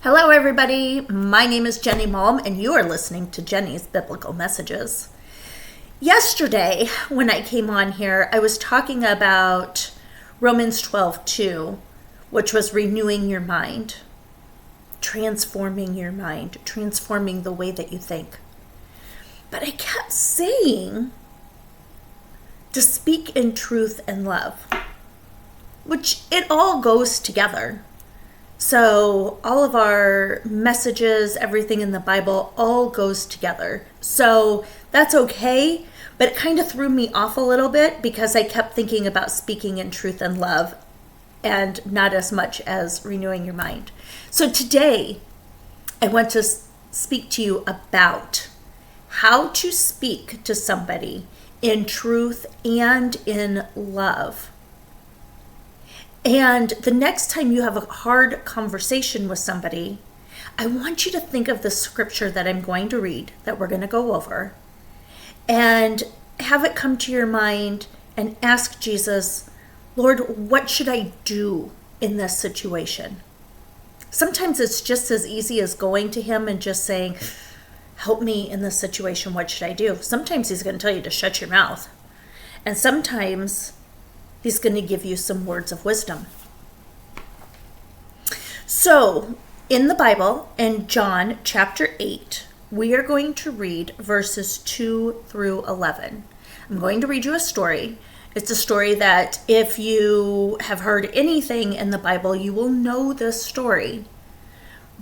Hello, everybody. My name is Jenny Malm, and you are listening to Jenny's Biblical Messages. Yesterday, when I came on here, I was talking about Romans 12:2, which was renewing your mind, transforming your mind, transforming the way that you think. But I kept saying to speak in truth and love, which it all goes together. So all of our messages, everything in the Bible, all goes together. So that's okay, but it kind of threw me off a little bit because I kept thinking about speaking in truth and love and not as much as renewing your mind. So today, I want to speak to you about how to speak to somebody in truth and in love. And the next time you have a hard conversation with somebody, I want you to think of the scripture that I'm going to read, that we're going to go over, and have it come to your mind and ask Jesus, Lord, what should I do in this situation? Sometimes it's just as easy as going to him and just saying, help me in this situation, what should I do? Sometimes he's going to tell you to shut your mouth. And sometimes he's going to give you some words of wisdom. So, in the Bible, in John chapter 8, we are going to read verses 2 through 11. I'm going to read you a story. It's a story that if you have heard anything in the Bible, you will know this story.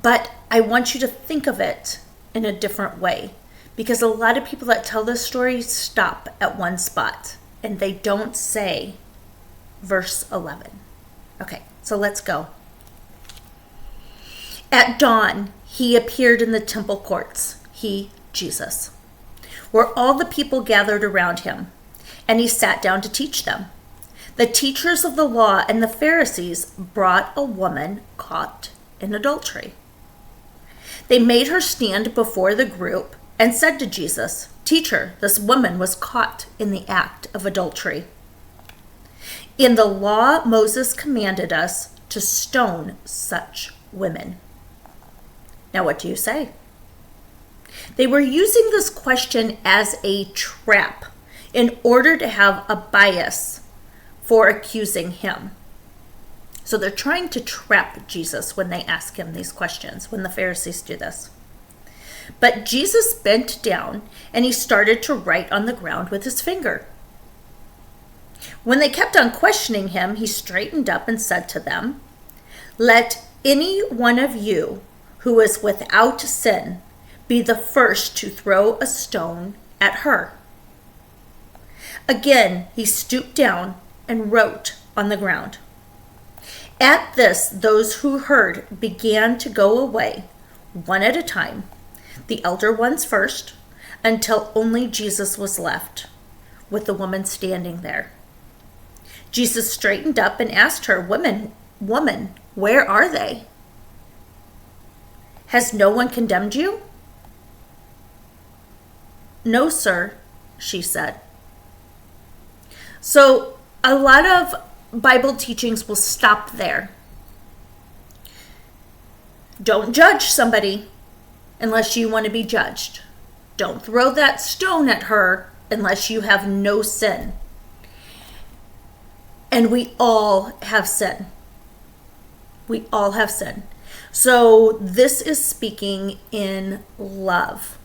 But I want you to think of it in a different way, because a lot of people that tell this story stop at one spot and they don't say verse 11. Okay, so let's go. At dawn, he appeared in the temple courts, Jesus, where all the people gathered around him, and he sat down to teach them. The teachers of the law and the Pharisees brought a woman caught in adultery. They made her stand before the group and said to Jesus, "Teacher, this woman was caught in the act of adultery. In the law, Moses commanded us to stone such women. Now, what do you say?" They were using this question as a trap in order to have a bias for accusing him. So they're trying to trap Jesus when they ask him these questions, when the Pharisees do this. But Jesus bent down and he started to write on the ground with his finger. When they kept on questioning him, he straightened up and said to them, "Let any one of you who is without sin be the first to throw a stone at her." Again, he stooped down and wrote on the ground. At this, those who heard began to go away, one at a time, the elder ones first, until only Jesus was left, with the woman standing there. Jesus straightened up and asked her, Woman, where are they? Has no one condemned you?" "No, sir," she said. So a lot of Bible teachings will stop there. Don't judge somebody unless you want to be judged. Don't throw that stone at her unless you have no sin. And we all have sin. We all have sin. So this is speaking in love.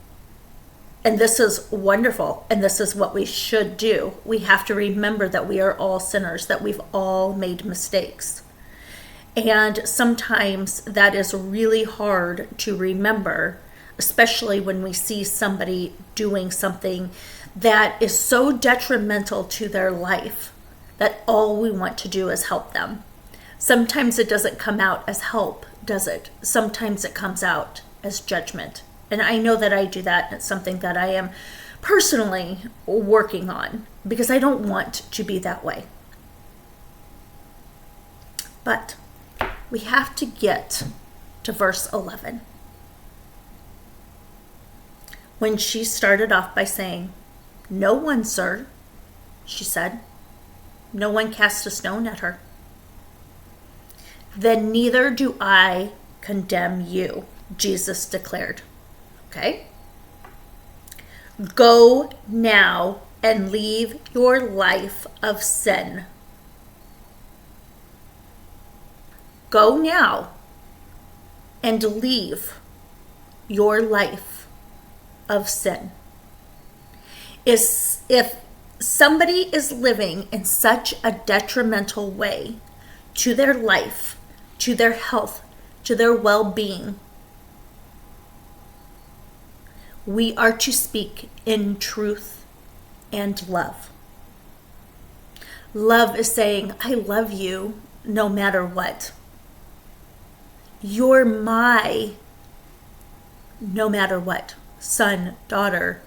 And this is wonderful. And this is what we should do. We have to remember that we are all sinners, that we've all made mistakes. And sometimes that is really hard to remember, especially when we see somebody doing something that is so detrimental to their life that all we want to do is help them. Sometimes it doesn't come out as help, does it? Sometimes it comes out as judgment. And I know that I do that. It's something that I am personally working on because I don't want to be that way. But we have to get to verse 11. When she started off by saying, "No one, sir," she said. No one cast a stone at her. "Then neither do I condemn you, Jesus declared. Okay? Go now and leave your life of sin. Go now and leave your life of sin. If somebody is living in such a detrimental way to their life, to their health, to their well-being, we are to speak in truth and love. Love is saying, I love you no matter what. You're my no matter what. Son, daughter,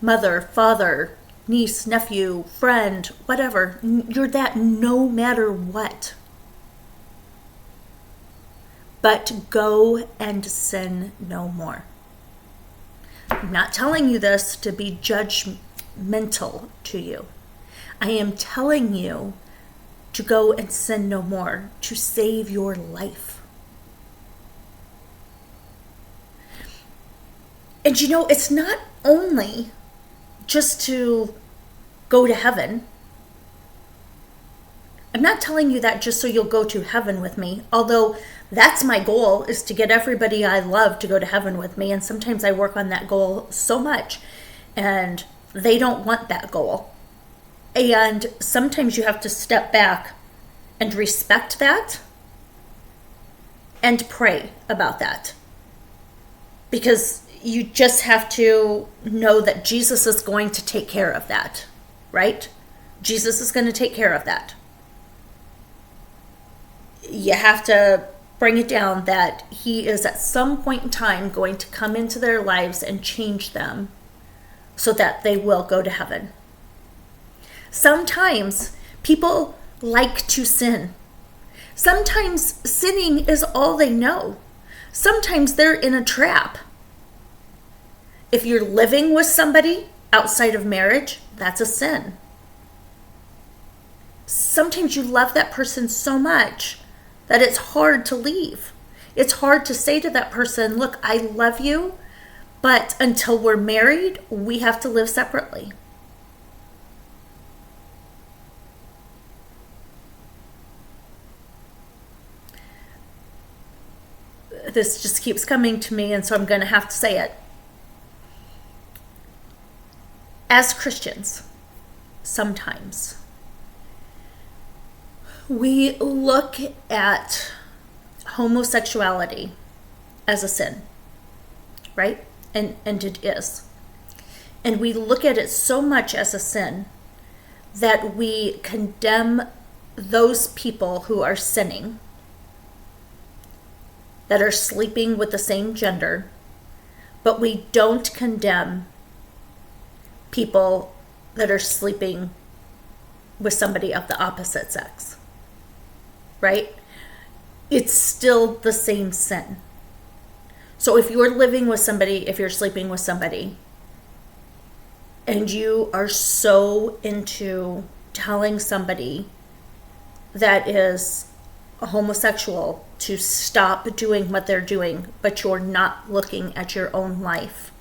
mother, father, niece, nephew, friend, whatever. You're that no matter what. But go and sin no more. I'm not telling you this to be judgmental to you. I am telling you to go and sin no more, to save your life. And you know, it's not only just to go to heaven. I'm not telling you that just so you'll go to heaven with me, although that's my goal, is to get everybody I love to go to heaven with me. And sometimes I work on that goal so much and they don't want that goal. And sometimes you have to step back and respect that and pray about that. Because you just have to know that Jesus is going to take care of that, right? Jesus is going to take care of that. You have to bring it down that he is at some point in time going to come into their lives and change them so that they will go to heaven. Sometimes people like to sin. Sometimes sinning is all they know. Sometimes they're in a trap. If you're living with somebody outside of marriage, that's a sin. Sometimes you love that person so much that it's hard to leave. It's hard to say to that person, look, I love you, but until we're married, we have to live separately. This just keeps coming to me, and so I'm going to have to say it. As Christians, sometimes we look at homosexuality as a sin, right? And it is. And we look at it so much as a sin that we condemn those people who are sinning, that are sleeping with the same gender, but we don't condemn people that are sleeping with somebody of the opposite sex, right? It's still the same sin. So if you're living with somebody, if you're sleeping with somebody, and you are so into telling somebody that is a homosexual to stop doing what they're doing, but you're not looking at your own life,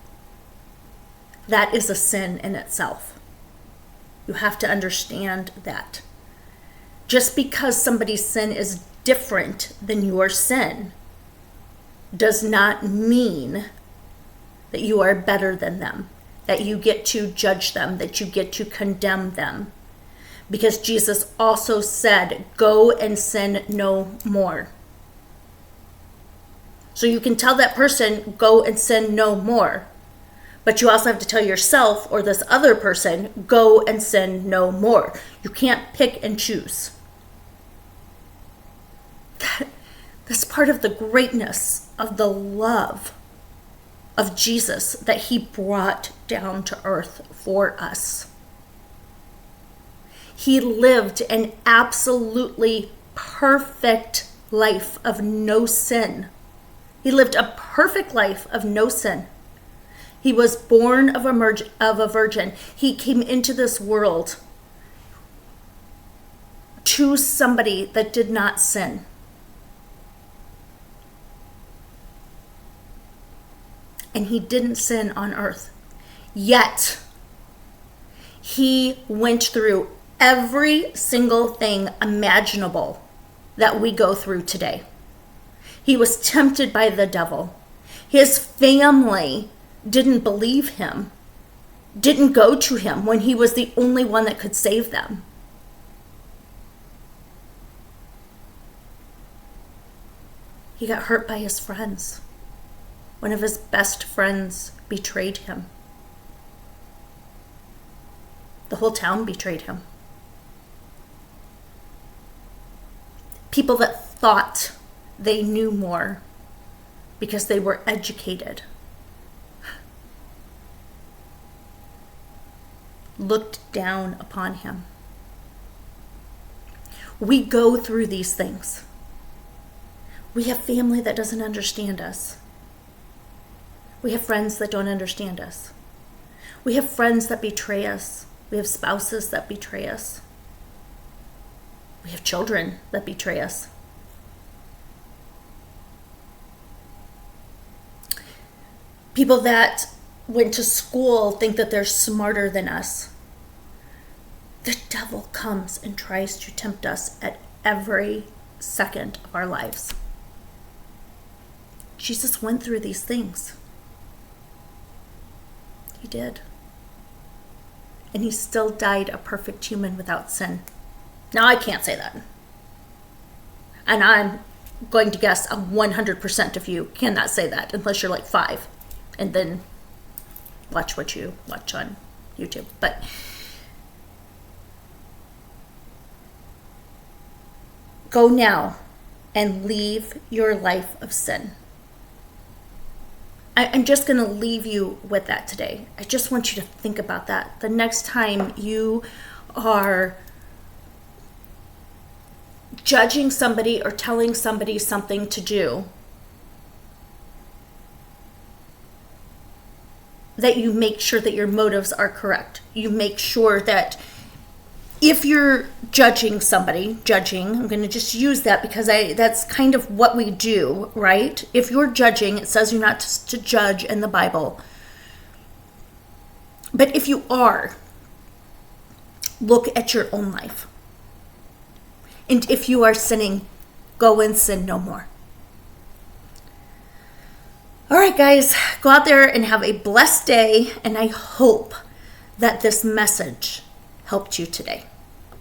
that is a sin in itself. You have to understand that. Just because somebody's sin is different than your sin does not mean that you are better than them, that you get to judge them, that you get to condemn them. Because Jesus also said, go and sin no more. So you can tell that person, go and sin no more. But you also have to tell yourself or this other person, go and sin no more. You can't pick and choose. That's part of the greatness of the love of Jesus that he brought down to earth for us. He lived an absolutely perfect life of no sin. He lived a perfect life of no sin. He was born of a virgin. He came into this world to somebody that did not sin. and he didn't sin on earth. Yet, he went through every single thing imaginable that we go through today. He was tempted by the devil. His family didn't believe him, didn't go to him when he was the only one that could save them. He got hurt by his friends. One of his best friends betrayed him. The whole town betrayed him. People that thought they knew more because they were educated looked down upon him. We go through these things. We have family that doesn't understand us. We have friends that don't understand us. We have friends that betray us. We have spouses that betray us. We have children that betray us. People that went to school think that they're smarter than us. The devil comes and tries to tempt us at every second of our lives. Jesus went through these things. He did. And he still died a perfect human without sin. Now, I can't say that. And I'm going to guess 100% of you cannot say that unless you're like 5. And then watch what you watch on YouTube. But go now and leave your life of sin. I'm just going to leave you with that today. I just want you to think about that. The next time you are judging somebody or telling somebody something to do, that you make sure that your motives are correct. You make sure that if you're judging somebody, I'm going to just use that because that's kind of what we do, right? If you're judging, it says you're not to judge in the Bible. But if you are, look at your own life. And if you are sinning, go and sin no more. All right, guys, go out there and have a blessed day. And I hope that this message helped you today.